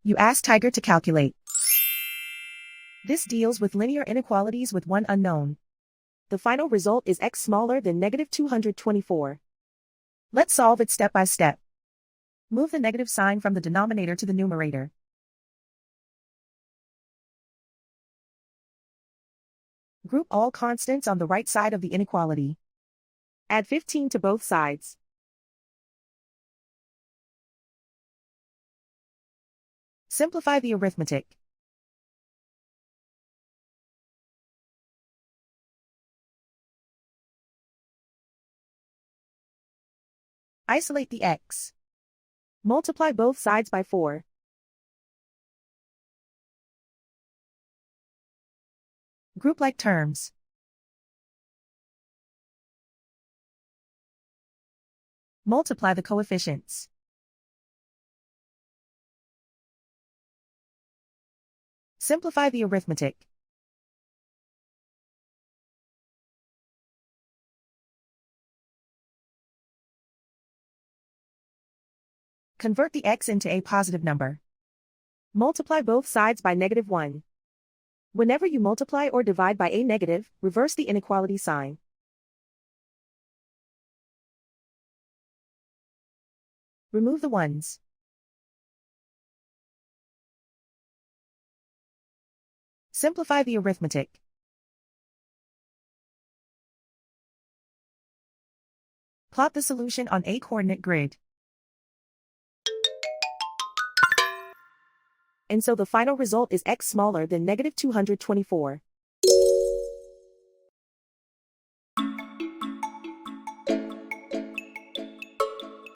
You ask Tiger to calculate. This deals with linear inequalities with one unknown. The final result is x smaller than negative 224. Let's solve it step by step. Move the negative sign from the denominator to the numerator. Group all constants on the right side of the inequality. Add 15 to both sides. Simplify the arithmetic. Isolate the x. Multiply both sides by 4. Group like terms. Multiply the coefficients. Simplify the arithmetic. Convert the x into a positive number. Multiply both sides by -1. Whenever you multiply or divide by a negative, reverse the inequality sign. Remove the ones. Simplify the arithmetic. Plot the solution on a coordinate grid. And so the final result is x smaller than negative 224.